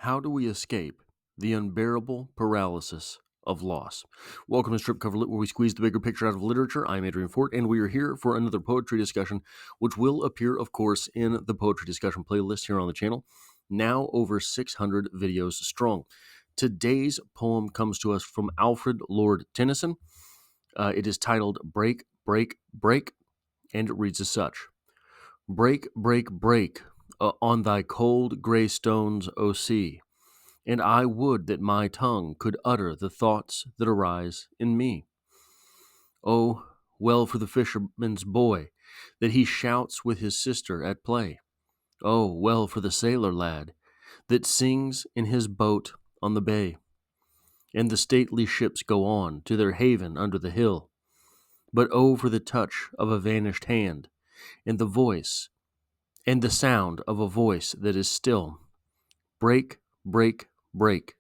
How do we escape the unbearable paralysis of loss? Welcome to Strip Cover Lit, where we squeeze the bigger picture out of literature. I'm Adrian Fort, and we are here for another poetry discussion, which will appear, of course, in the poetry discussion playlist here on the channel, now over 600 videos strong. Today's poem comes to us from Alfred Lord Tennyson. It is titled Break, Break, Break, and it reads as such. Break, break, break, on thy cold gray stones, O sea, and I would that my tongue could utter the thoughts that arise in me. Oh, well for the fisherman's boy, that he shouts with his sister at play. Oh, well for the sailor lad, that sings in his boat on the bay. And the stately ships go on to their haven under the hill. But oh, for the touch of a vanished hand, and the voice, and the sound of a voice that is still. Break, break, break,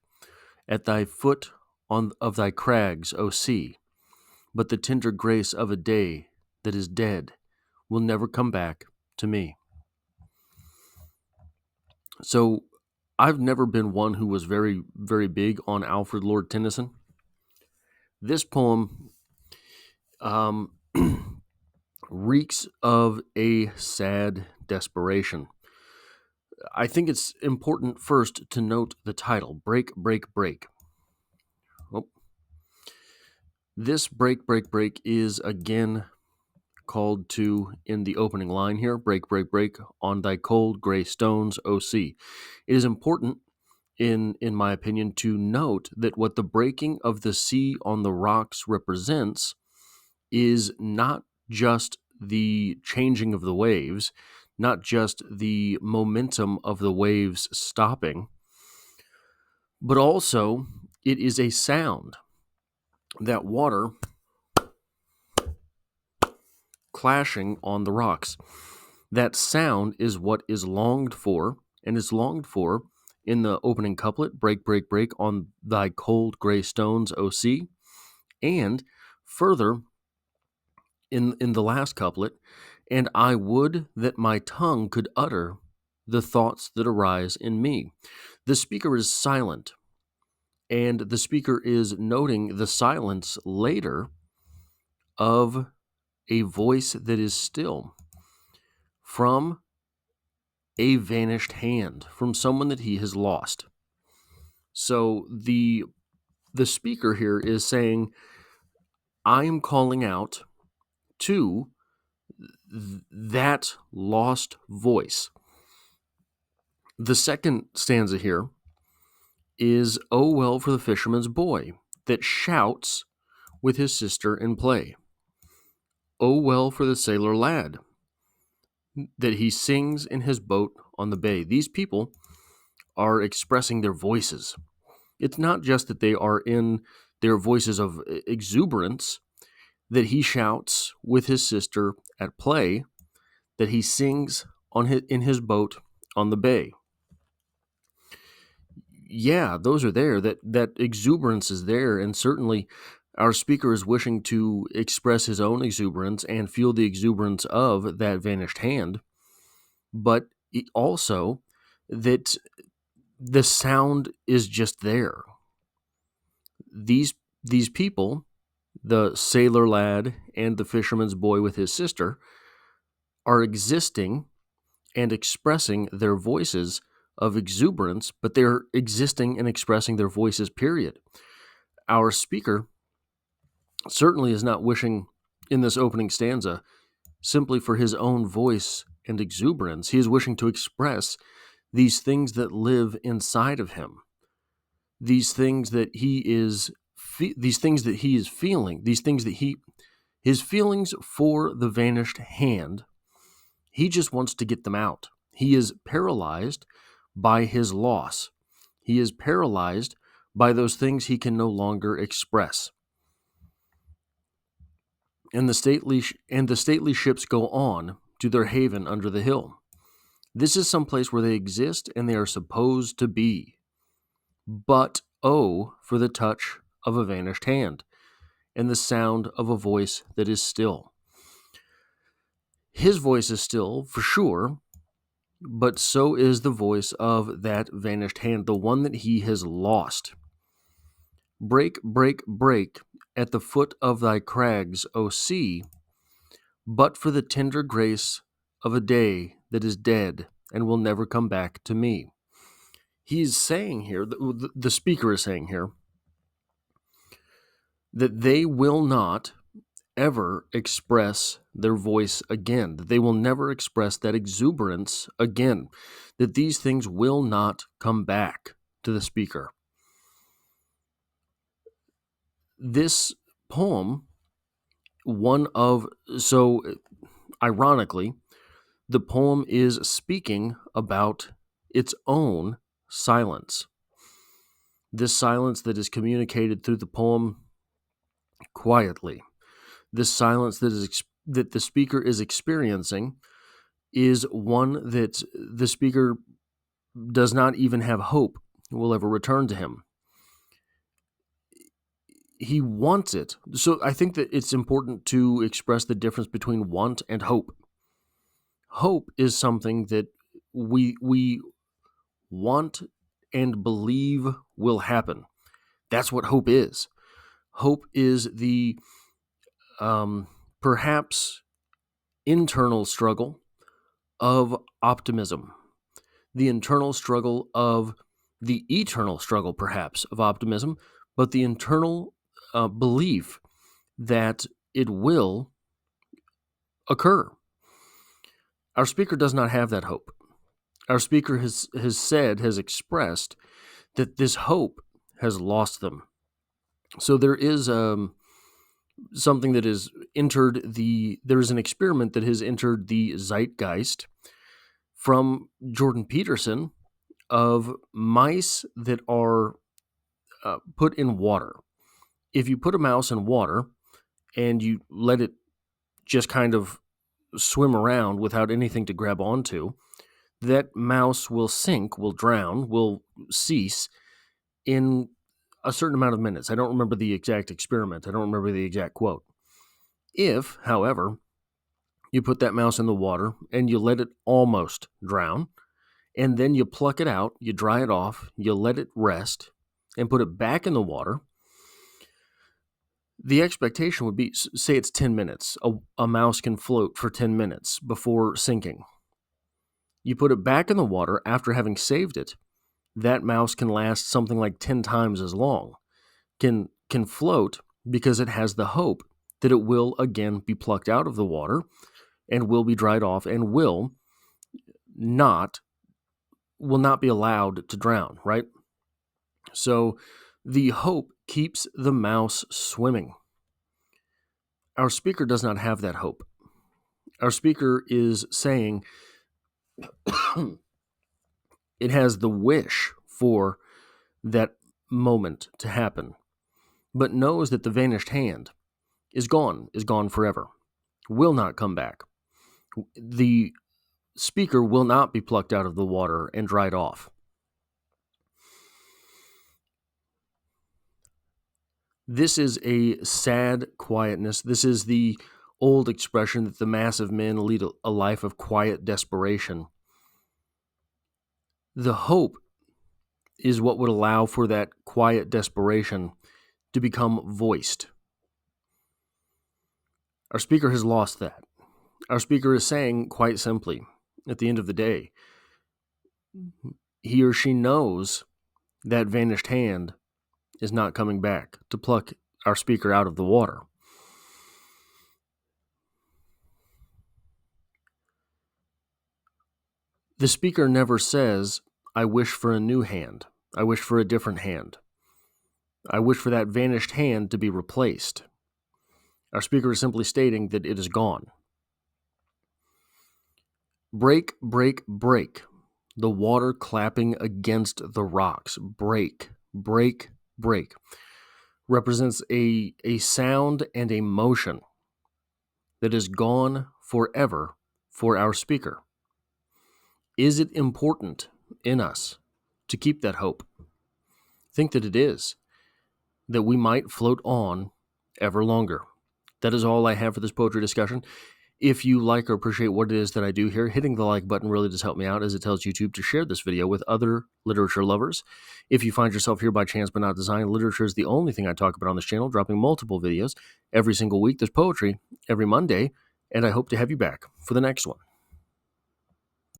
at thy foot of thy crags, O sea, but the tender grace of a day that is dead will never come back to me. So I've never been one who was very, very big on Alfred Lord Tennyson. This poem reeks of a sad desperation. I think it's important first to note the title, Break, Break, Break. Oh. This break, break, break is again called to in the opening line here, break, break, break, on thy cold gray stones, O sea. It is important, in my opinion, to note that what the breaking of the sea on the rocks represents is not just the changing of the waves, not just the momentum of the waves stopping, but also it is a sound. That water clashing on the rocks. That sound is what is longed for, and is longed for in the opening couplet, break, break, break, on thy cold gray stones, O sea, and further in the last couplet, and I would that my tongue could utter the thoughts that arise in me. The speaker is silent, and the speaker is noting the silence later of a voice that is still from a vanished hand, from someone that he has lost. So the speaker here is saying, I am calling out to that lost voice. The second stanza here is, oh, well for the fisherman's boy that shouts with his sister in play. Oh, well for the sailor lad that he sings in his boat on the bay. These people are expressing their voices. It's not just that they are in their voices of exuberance, that he shouts with his sister at play, that he sings in his boat on the bay. Yeah, those are there. That exuberance is there, and certainly our speaker is wishing to express his own exuberance and feel the exuberance of that vanished hand, but also that the sound is just there. These people, the sailor lad and the fisherman's boy with his sister, are existing and expressing their voices of exuberance, but they're existing and expressing their voices, period. Our speaker certainly is not wishing in this opening stanza simply for his own voice and exuberance. He is wishing to express these things that live inside of him, these things that he is feeling, these things that his feelings for the vanished hand. He just wants to get them out. He is paralyzed by his loss. He is paralyzed by those things he can no longer express. And the stately ships go on to their haven under the hill. This is some place where they exist and they are supposed to be. But oh, for the touch of a vanished hand and the sound of a voice that is still. His voice is still, for sure, but so is the voice of that vanished hand, the one that he has lost. Break, break, break at the foot of thy crags, O sea, but for the tender grace of a day that is dead and will never come back to me. He's saying here, the speaker is saying here, that they will not ever express their voice again, that they will never express that exuberance again, that these things will not come back to the speaker. This poem, so ironically, the poem is speaking about its own silence. This silence that is communicated through the poem quietly. This silence that the speaker is experiencing is one that the speaker does not even have hope will ever return to him. He wants it. So I think that it's important to express the difference between want and hope. Hope is something that we want and believe will happen. That's what hope is. Hope is the perhaps internal struggle of optimism, the internal struggle of the eternal struggle, perhaps, of optimism, but the internal belief that it will occur. Our speaker does not have that hope. Our speaker has expressed that this hope has lost them. So there is something that has there is an experiment that has entered the zeitgeist from Jordan Peterson of mice that are put in water. If you put a mouse in water and you let it just kind of swim around without anything to grab onto, that mouse will sink, will drown, will cease in a certain amount of minutes. I don't remember the exact experiment. I don't remember the exact quote. If, however, you put that mouse in the water and you let it almost drown, and then you pluck it out, you dry it off, you let it rest, and put it back in the water, the expectation would be, say it's 10 minutes. A mouse can float for 10 minutes before sinking. You put it back in the water after having saved it, that mouse can last something like 10 times as long, can float because it has the hope that it will again be plucked out of the water and will be dried off and will not be allowed to drown, right? So the hope keeps the mouse swimming. Our speaker does not have that hope. Our speaker is saying it has the wish for that moment to happen, but knows that the vanished hand is gone forever, will not come back. The speaker will not be plucked out of the water and dried off. This is a sad quietness. This is the old expression that the mass of men lead a life of quiet desperation. The hope is what would allow for that quiet desperation to become voiced. Our speaker has lost that. Our speaker is saying, quite simply, at the end of the day, he or she knows that vanished hand is not coming back to pluck our speaker out of the water. The speaker never says, I wish for a new hand. I wish for a different hand. I wish for that vanished hand to be replaced. Our speaker is simply stating that it is gone. Break, break, break. The water clapping against the rocks. Break, break, break. Represents a sound and a motion that is gone forever for our speaker. Is it important in us to keep that hope? Think that it is, that we might float on ever longer. That is all I have for this poetry discussion. If you like or appreciate what it is that I do here, hitting the like button really does help me out, as it tells YouTube to share this video with other literature lovers. If you find yourself here by chance but not design, literature is the only thing I talk about on this channel, dropping multiple videos every single week. There's poetry every Monday, and I hope to have you back for the next one.